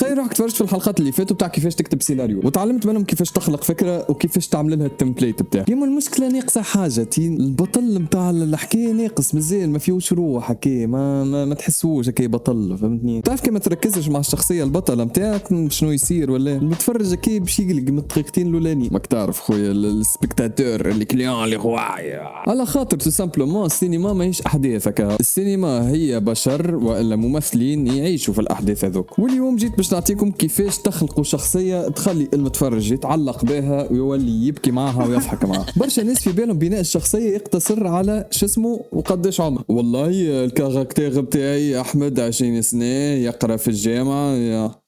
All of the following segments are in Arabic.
تخيل روحك تفرجت في الحلقات اللي فاتوا بتاع كيفاش تكتب سيناريو وتعلمت منهم كيفاش تخلق فكره وكيفاش تعمل لها التمبليت بتاعك. يما المشكله ناقصه حاجه، البطل نتاع الحكايه ناقص مازال ما فيهوش روح هكا، ما تحسوش هكا بطل، فهمتني؟ تعرف كي ما تركزش مع الشخصيه البطله نتاعك شنو يصير، ولا المتفرج هكا باش يقلق من الدقيقتين الاولانيين. ماك تعرف خويا السبكتاتور اللي كليون اللي هوايا على خاطر تو سامبلومون السينما ماهيش احداث هكا، السينما هي بشر والا ممثلين يعيشوا في الاحداث هذوك. واليوم جيت باش نعطيكم كيفاش تخلقوا شخصيه تخلي المتفرج يتعلق بها ويولي يبكي معها ويضحك معها. برشا ناس في بالهم بناء الشخصيه يقتصر على شو اسمه وقداش عمره. والله الكاركتير بتاعي احمد 20 سنه يقرا في الجامعه.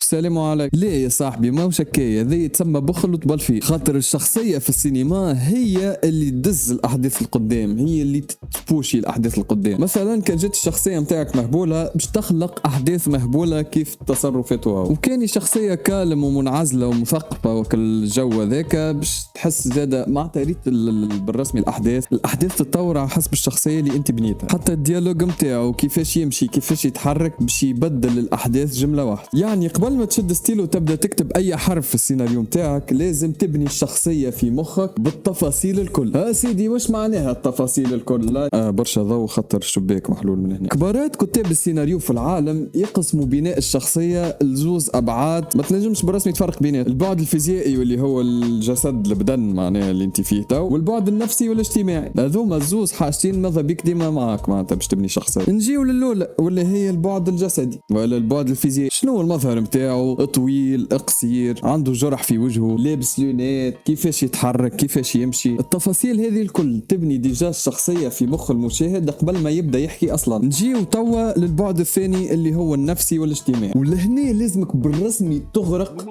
السلام عليكم. ليه يا صاحبي ما وش هكايا، ذي يتسمى بخل وتبل فيه. خاطر الشخصيه في السينما هي اللي تدز الاحداث القدام، هي اللي تبوشي الاحداث القدام. مثلا كان جات الشخصيه نتاعك مهبوله باش تخلق احداث مهبوله كيف تصرفاتها، وكان شخصيه كالم ومنعزله ومثقفه وكل الجو هذاك باش تحس زاده مع تريت بالرسمي الاحداث تتطور على حسب الشخصيه اللي انت بنيتها. حتى الديالوج نتاعو كيفاش يمشي كيفاش يتحرك باش يبدل الاحداث جمله واحده. يعني قبل ما تشد ستيلو وتبدا تكتب اي حرف في السيناريو نتاعك لازم تبني الشخصيه في مخك بالتفاصيل الكل. سيدي واش معناها التفاصيل الكل؟ برشا ضوء خطر الشباك محلول من هنا. كبارات كتاب السيناريو في العالم يقسموا بناء الشخصيه لزوز ابعاد ما تنجمش بالرسمي تفرق بينهم، البعد الفيزيائي واللي هو الجسد البدن معناها اللي انت فيه تو، والبعد النفسي والاجتماعي. هذوما الزوز حاجتين ماذا بيك ديما معاك معناتها باش تبني شخصيه. نجيو للاولى واللي هي البعد الجسدي ولا البعد الفيزيائي. شنو المظهر نتاعو؟ طويل قصير، عنده جرح في وجهه، لابس لونات، كيفاش يتحرك كيفاش يمشي. التفاصيل هذه الكل تبني ديجا الشخصية في مخ المشاهد قبل ما يبدا يحكي اصلا. نجيو توا للبعد الثاني اللي هو النفسي والاجتماعي، ولهنا لازمك بالرسمي تغرق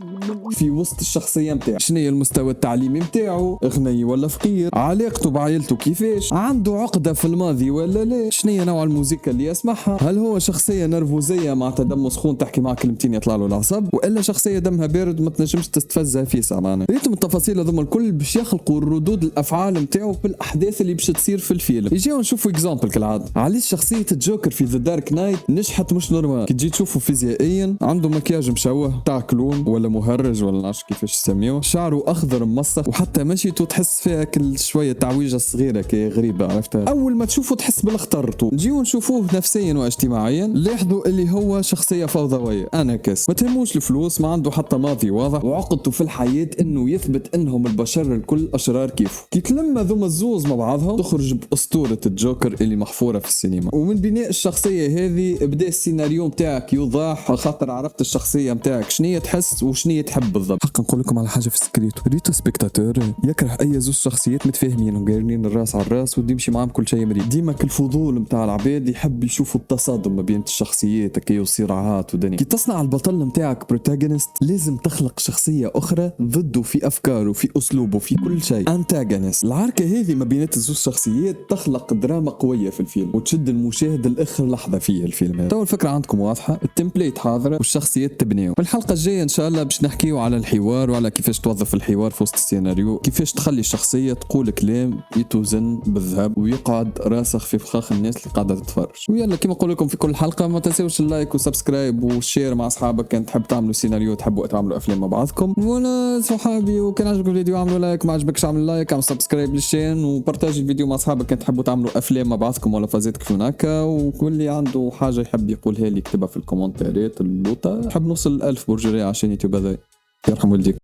في وسط الشخصية نتاعو. شنو هي المستوى التعليمي نتاعو، غني ولا فقير، علاقته بعائلته كيفاش، عنده عقدة في الماضي ولا لا، شنو هي نوع الموسيقى اللي يسمعها، هل هو شخصية نرفوزية مع دمه سخون تحكي معاه كلمتين يطلع له العصب، والا شخصيه دمها بارد ما تنجمش تستفزها في سامانه. ريتم التفاصيل هذوما الكل باش يخلقوا ردود الافعال نتاعو في الاحداث اللي باش تصير في الفيلم. يجيو نشوفوا اكزامبل كالعاده. علاش شخصيه الجوكر في ذا دارك نايت نجحت مش نورمال؟ كي تجي تشوفوا فيزيائيا عنده مكياج مشوه تاع كلون ولا مهرج ولا نعرفش كيفاش يسميوه، شعره اخضر مسخ، وحتى مشيته تحس فيها كل شويه تعويجه صغيره كي غريبه، عرفتها؟ اول ما تشوفه تحس بالاخطر. نجيو نشوفوه نفسيا واجتماعيا، لاحظوا اللي هو شخصيه فوضويه اناكس، ما تهموش الفلوس، ما عنده حتى ماضي واضح، وعقدته في الحياة انه يثبت انهم البشر الكل اشرار كيفه. كي تلم ذوما الزوز مع بعضهم تخرج باسطورة الجوكر اللي محفورة في السينما. ومن بناء الشخصية هذه بدا السيناريو نتاعك يوضح، خاطر عرفت الشخصية نتاعك شنية تحس وشنية تحب بالضبط. حق نقول لكم على حاجة في السكريتو، ريتو سبيكتاتور يكره اي زوز شخصيات متفاهمين وقارنين الراس على الراس ويمشي معاهم كل شيء مريض. ديما الفضول نتاع العباد يحب يشوفوا التصادم ما بين الشخصيات هكا وصراعات ودنيا. كي تصنع البطل نتاعك بروتاغونست لازم تخلق شخصية أخرى ضده في أفكاره في أسلوبه في كل شيء، أنتاغونست. العركة هذه ما بين الزوج شخصيات تخلق دراما قوية في الفيلم وتشد المشاهد لآخر لحظة في الفيلم هذا. تو الفكرة عندكم واضحة، التمبليت حاضرة والشخصيات تبنيو. في الحلقة الجاية إن شاء الله باش نحكيو على الحوار وعلى كيفاش توظف الحوار في وسط السيناريو، كيفاش تخلي الشخصية تقول كلام يتوزن بالذهب ويقعد راسخ في فخاخ الناس اللي قاعدة تتفرج. ويلا كما نقول لكم في كل حلقة ما تنسوش اللايك وسبسكرايب وشير مع أصحابك كان تحب تعملوا سيناريو تحبوا تعملوا افلام مع بعضكم. وانا صحابي وكان عجبك الفيديو اعملوا لايك، ما عجبكش اعمل لايك، اعمل سبسكرايب للشين وبارتاج الفيديو مع اصحابك كان تحبوا تعملوا افلام مع بعضكم ولا فازات كيف هكا. واللي عنده حاجه يحب يقولها لي يكتبها في الكومنتات اللوطه. نحب نوصل 1000 برجريه عشان يوتيوب هذا يرحم والديك.